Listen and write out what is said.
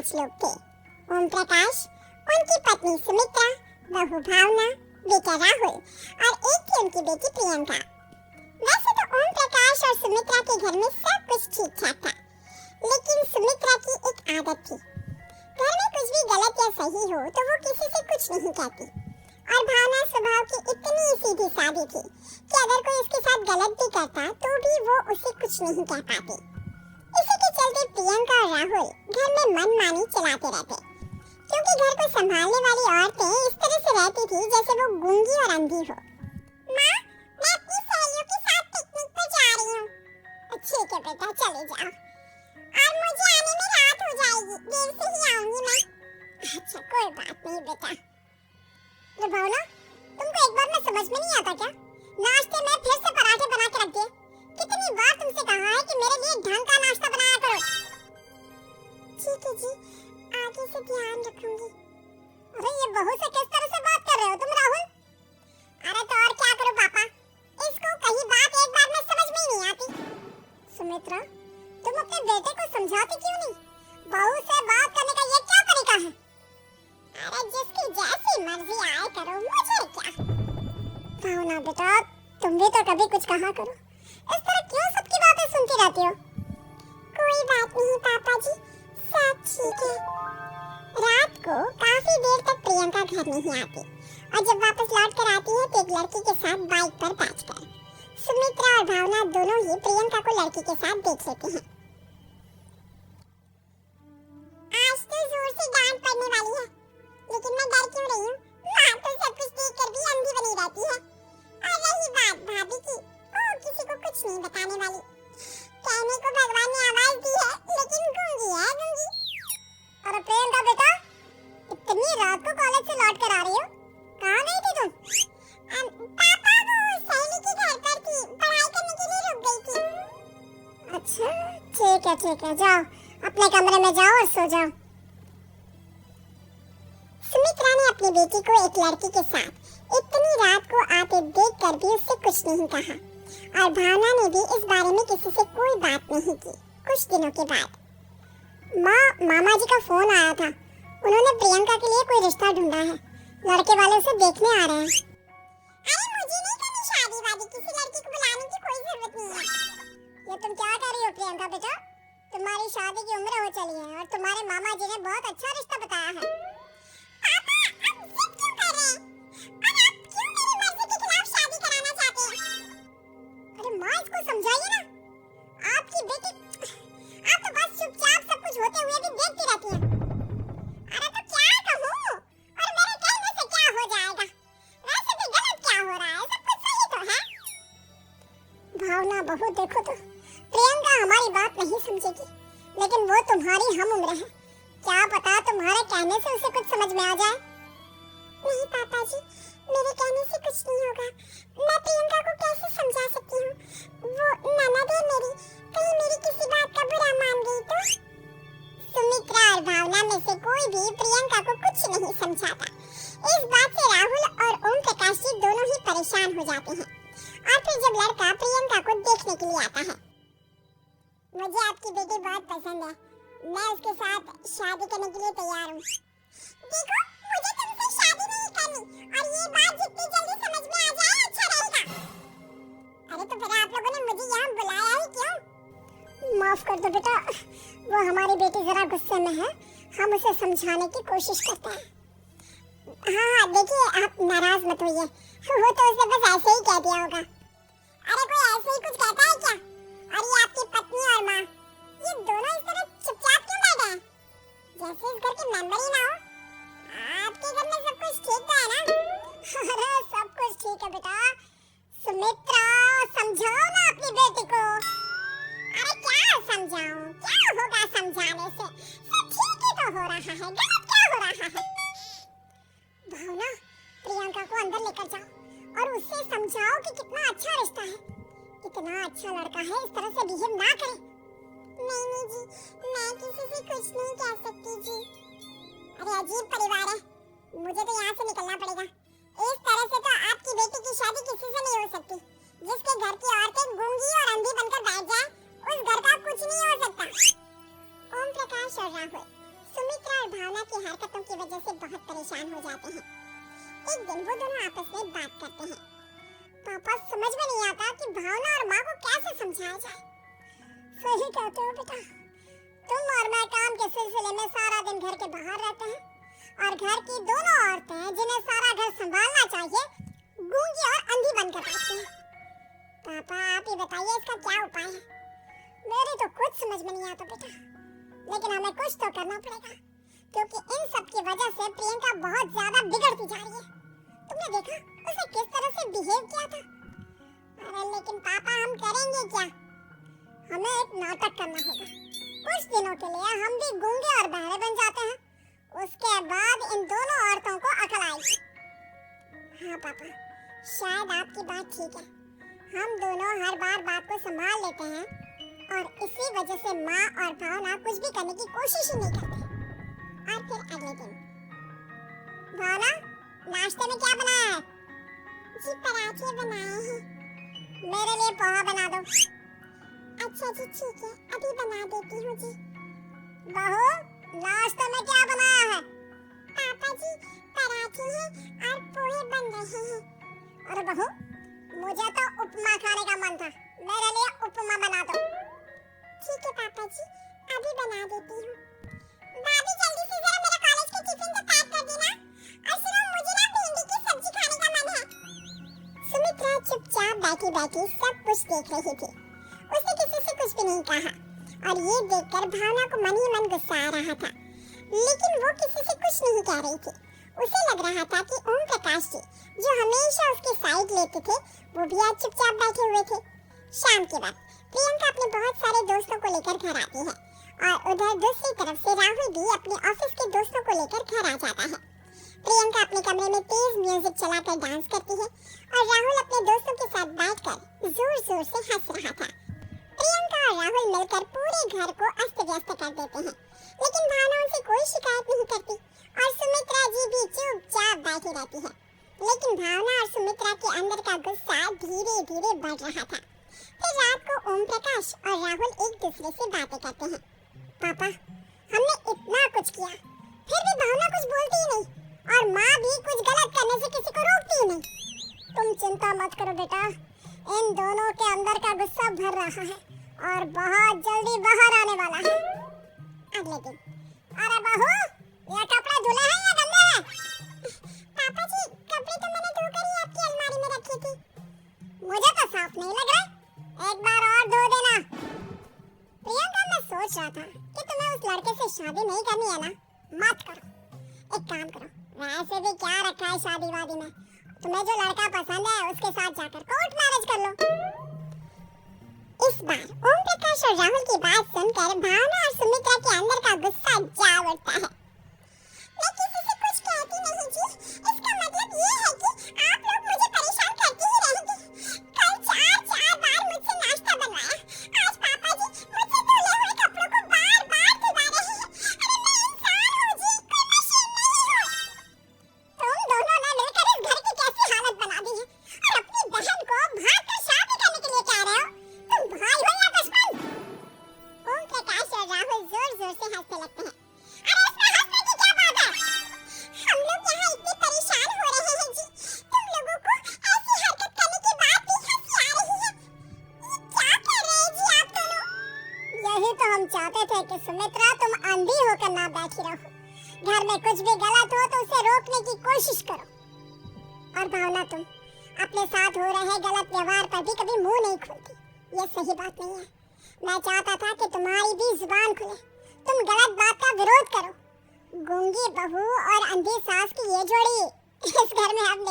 5 लोग थे। ओम प्रकाश, उनकी पत्नी सुमित्रा, बहू भावना, बेटा राहुल और एक थी उनकी बेटी प्रियंका। वैसे तो ओम प्रकाश और सुमित्रा के घर में सब कुछ ठीक ठाक था, लेकिन सुमित्रा की एक आदत थी। घर में कुछ भी गलत या सही हो तो वो किसी से कुछ नहीं कहती। और भावना स्वभाव की इतनी सीधी सादी थी कि अगर कोई उसके साथ गलत भी करता तो भी वो उसे कुछ नहीं कह पाती। इसी के चलते प्रियंका और राहुल घर में मनमानी चलाते रहते, क्योंकि घर को संभालने वाली औरतें इस तरह से रहती थी जैसे वो गूंगी और अंधी हो। माँ, मैं अपनी सहेलियों के साथ पिकनिक पर जा रही हूँ। ठीक है बेटा, चले जाओ। और मुझे आने में रात हो जाएगी, देर से ही आऊंगी मैं। अच्छा, कोई बात नहीं बेटा। ये भावना, तुमको एक बार में समझ में नहीं आता क्या? नाश्ते में फिर से पराठे बना के रख दिए। कितनी बार तुमसे कहा है कि मेरे लिए ढंग का नाश्ता बनाया करो। ठीक है जी, आगे से ध्यान रखूंगी। अरे ये बहू से किस तरह से बात कर रहे हो तुम राहुल? अरे तो और क्या करूं पापा, इसको कहीं बात एक बार में समझ में ही नहीं आती। सुमित्रा, तुम अपने बेटे को समझाती क्यों नहीं? बहू से बात करने का ये क्या तरीका है? अरे जिसकी जैसी मर्जी आए करो, मुझे क्या। भावना बेटा, तुम भी तो कभी कुछ कहा करो। इस तरह क्यों सबकी बातें सुनती रहती हो? कोई बात नहीं पापा जी, सब ठीक है। रात को काफी देर तक प्रियंका घर नहीं आती और जब वापस लौट कर आती है तो एक लड़की के साथ बाइक पर बैठकर सुमित्रा और भावना दोनों ही प्रियंका को लड़की के साथ देख लेते हैं। आज तो जोर से डांट पड़ने वाली है, लेकिन मैं डर क्यों रही हूँ? माँ तो सब कुछ देख कर भी अंधी बनी रहती है। और रही बात भाभी की, वो किसी को कुछ नहीं बताने वाली। कहने को भगवान ने आवाज दी है, लेकिन गूंगी है गूंगी। अरे प्रियंका बेटा, इतनी रात को कॉलेज से लौट कर आ रही हो? कहाँ गई थी तुम? पापा, वो सहेली के घर पर थी, पढ़ाई करने के लिए रुक गई थी। अच्छा, ठीक है, जाओ अपने कमरे में जाओ और सो जाओ। सुमित्रा ने अपनी बेटी को एक लड़की के साथ इतनी रात को आते देखकर भी उससे कुछ नहीं कहा, और भावना ने भी इस बारे में किसी से कोई बात नहीं की। कुछ दिनों के बाद मामा जी का फोन आया था। उन्होंने प्रियंका के लिए कोई रिश्ता ढूंढा है, लड़के वाले उसे देखने आ रहे हैं। अरे मुझे नहीं करनी शादी वादी, किसी लड़की को बुलाने की कोई जरूरत नहीं है। ये तुम क्या कर रही हो प्रियंका बेटा? तुम्हारी शादी की उम्र हो चली है और तुम्हारे मामा जी ने बहुत अच्छा रिश्ता बताया है। पापा, आप जिद क्यों कर रहे हैं? और आप क्यों मेरी मर्जी के खिलाफ शादी कराना चाहते हैं? अरे माँ, इसको समझाइए ना। आपकी बेटी, आप तो बस चुपचाप सब कुछ होते हुए भी देखती रहती हैं। अरे तो क्या कहूँ? और मेरे कहने से क्या हो जाएगा? वैसे भी गलत क्या हो रहा है? सब कुछ सही तो है। भावना बहू, देखो तो प्रियंका हमारी बात नहीं समझेगी, लेकिन वो तुम्हारी हम उम्र है। क्या पता तुम्हारे कहने से उसे कुछ समझ में आ जाए। नहीं पापा जी, मेरे कहने से कुछ नहीं होगा। मैं प्रियंका को कैसे समझा सकती हूँ? वो ननद है मेरी, कहीं मेरी किसी बात का बुरा मान गई तो? सुमित्रा और भावना में से कोई भी प्रियंका को कुछ नहीं समझाता। इस बात से राहुल और ओम प्रकाश जी दोनों ही परेशान हो जाते हैं। और फिर जब लड़का प्रियंका को देखने के लिए आता है, मुझे आपकी बेटी बहुत पसंद है, मैं उसके साथ शादी करने के लिए तैयार हूँ। देखो, मुझे तुमसे शादी नहीं करनी, और ये बात जितनी जल्दी समझ में आ जाए अच्छा रहेगा। अरे तो फिर आप लोगों ने मुझे यहाँ बुलाया ही क्यों? माफ कर दो बेटा, वो हमारी बेटी जरा गुस्से में है, हम उसे समझाने की कोशिश करते हैं। हाँ, देखिए आप नाराज मत होइए, वो तो उसे बस ऐसे ही कह दिया होगा। अरे कोई ऐसे ही कुछ कहता है क्या? और ये आपकी पत्नी और माँ, ये दोनों इस तरह चुपचाप क्यों बैठे हैं? जैसे इस घर के मेंबर ही ना हो। आपके घर में सब कुछ ठीक तो है ना? अरे सब कुछ ठीक है बेटा। सुमित्रा, समझाओ ना अपनी बेटी को। अरे क्या समझाऊं? क्या होगा समझाने से? सब ठीक ही तो हो रहा है, गलत क्या हो रहा है? भावना, प्रियंका को अंदर लेकर जाओ और उससे समझाओ कि कितना अच्छा रिश्ता है, कितना अच्छा लड़का है, इस तरह से बिहेव ना करे। नहीं जी, मैं किसी से कुछ नहीं कह सकती जी। अरे अजीब परिवार है, मुझे तो यहाँ से निकलना पड़ेगा। इस तरह से तो आपकी बेटी की शादी किसी से नहीं हो सकती। जिसके घर की औरतें गूंगी और अंधी बनकर बैठ जाए, उस घर का कुछ नहीं हो सकता। ओम प्रकाश और राहुल सुमित्रा भावना की हरकतों की वजह से बहुत परेशान हो जाते हैं। एक दिन वो दोनों आपस में बात करते हैं। पापा, समझ में नहीं आता कि भावना और माँ को कैसे समझाया जाए। सही कहते हो बेटा, तुम और मैं काम के सिलसिले में सारा दिन घर के बाहर रहते हैं और घर की दोनों औरतें जिन्हें सारा घर संभालना चाहिए गूंगी और अंधी बनकर बैठी हैं। पापा, आप ही बताइए इसका क्या उपाय है? मेरे तो कुछ समझ में नहीं आता बेटा, लेकिन हमें कुछ तो करना पड़ेगा क्योंकि इन सब की वजह से प्रियंका बहुत ज्यादा बिगड़ती जा रही है। तुमने देखा उसे किस तरह से बिहेव किया था? अरे लेकिन पापा, हम करेंगे क्या? हमें एक नाटक करना होगा। कुछ दिनों के लिए हम भी गूंगे और बहरे बन जाते हैं, उसके बाद इन दोनों औरतों को अकल आएगी। हाँ पापा, शायद आपकी बात ठीक है। हम दोनों हर बार बात को संभाल लेते हैं और इसी वजह से माँ और भावना कुछ भी करने की कोशिश ही नहीं करते। और फिर अगले दिन, भावना, नाश्ते में क्या बनाया है? जी, पराठे बनाए हैं। मेरे लिए पोहा बना दो। अच्छा जी, ठीक है, अभी बना देती हूँ जी। बहू, नाश्ते में क्या बनाया है? पापा जी, पराठे हैं और पोहे बन रहे हैं। अरे बहू, मुझे तो उपमा खाने का मन था, मेरे लिए उपमा बना दो। ठीक है पापा जी, अभी बना देती हूँ। भाभी, जल्दी से जरा मेरा कॉलेज के टिफिन को पैक कर देना। और सुनो, मुझे ना भिंडी की सब्जी खाने का मन है। सुमित्रा चुपचाप बैठी बैठी सब कुछ देख रही थी। उसने किसी से कुछ भी नहीं कहा और ये देखकर भावना को मन ही मन गुस्सा आ रहा था, लेकिन वो किसी से कुछ नहीं कह रही थी। उसे लग रहा था कि ओम प्रकाश जी, जो हमेशा उसकी साइड लेते थे, वो भी आज चुपचाप बैठे हुए थे। शाम के वक्त प्रियंका अपने बहुत सारे दोस्तों को लेकर घर आती है और उधर दूसरी तरफ से राहुल भी अपने ऑफिस के दोस्तों को लेकर घर आ जाता है। प्रियंका अपने कमरे में तेज म्यूजिक चलाकर डांस करती है और राहुल अपने दोस्तों के साथ बैठकर जोर जोर से हंस रहा था। प्रियंका और राहुल मिलकर पूरे घर को अस्त व्यस्त कर देते हैं, लेकिन भावना उनसे कोई शिकायत नहीं करती और सुमित्रा जी भी चुपचाप बैठी रहती है। लेकिन भावना और सुमित्रा के अंदर का गुस्सा धीरे धीरे बढ़ रहा था। फिर रात को ओम प्रकाश और राहुल एक दूसरे से बातें करते हैं। पापा, हमने इतना कुछ किया, फिर भी भावना कुछ बोलती ही नहीं और माँ भी कुछ गलत करने से किसी को रोकती ही नहीं। तुम चिंता मत करो बेटा, इन दोनों के अंदर का गुस्सा भर रहा है और बहुत जल्दी बाहर आने वाला है। अगले दिन, अरे बहू, ये कपड़े धुले हैं या गंदे हैं? पापा जी, कपड़े तो मैंने धोकर ही आपकी अलमारी में रखे थे। मुझे तो साफ नहीं लग रहा, एक बार और धो देना। प्रियंका, मैं सोच रहा था कि तुम्हें उस लड़के से शादी नहीं करनी है ना, मत करो। एक काम करो, वैसे भी क्या रखा है शादी वादी में, तुम्हें जो लड़का पसंद है उसके साथ जाकर कोर्ट मैरिज कर लो। इस बार ओम प्रकाश और राहुल की बात सुनकर भावना और सुमित्रा के अंदर का गुस्सा जाग उठता है। मैं किसी से कुछ कहती नहीं जी, इसका मतलब ये है कि आप लोग मुझे परेशान करते ही रहेंगे। कल चार बार मुझसे नाश्ता बनवाया, आज पापा जी मुझसे धुले हुए कपड़ों को बार-बार धुला रहे हैं। अरे मैं इंसान हूँ जी, कोई मशीन नहीं हूँ। तुम दोनों ने मिलकर इस घर की कैसी हालत बना दी है और अपनी बहन को भागकर शादी करने के लिए कह रहे हो। तुम भाई हो या दुश्मन? ओम प्रकाश और राहुल जोर जोर से हंसने लगते हैं। अरे इसमें हंसने की क्या बात है? हम लोग यहाँ इतने परेशान हो रहे हैं जी, तुम लोगों को ऐसी हरकत करने की बात भी हंसी आ रही है। ये क्या कर रहे हैं जी आप दोनों? यही तो हम चाहते थे कि सुमित्रा, तुम अंधी होकर ना बैठी रहो। घर में कुछ भी गलत हो तो उसे रोकने की कोशिश करो। और भावना, तुम अपने साथ हो रहे गलत व्यवहार पर भी कभी मुंह नहीं खोलती, ये सही बात नहीं है। मैं चाहता था कि तुम्हारी भी जुबान खुले, तुम गलत बात का विरोध करो। गूंगी बहू और अंधी सास की ये जोड़ी इस घर में अब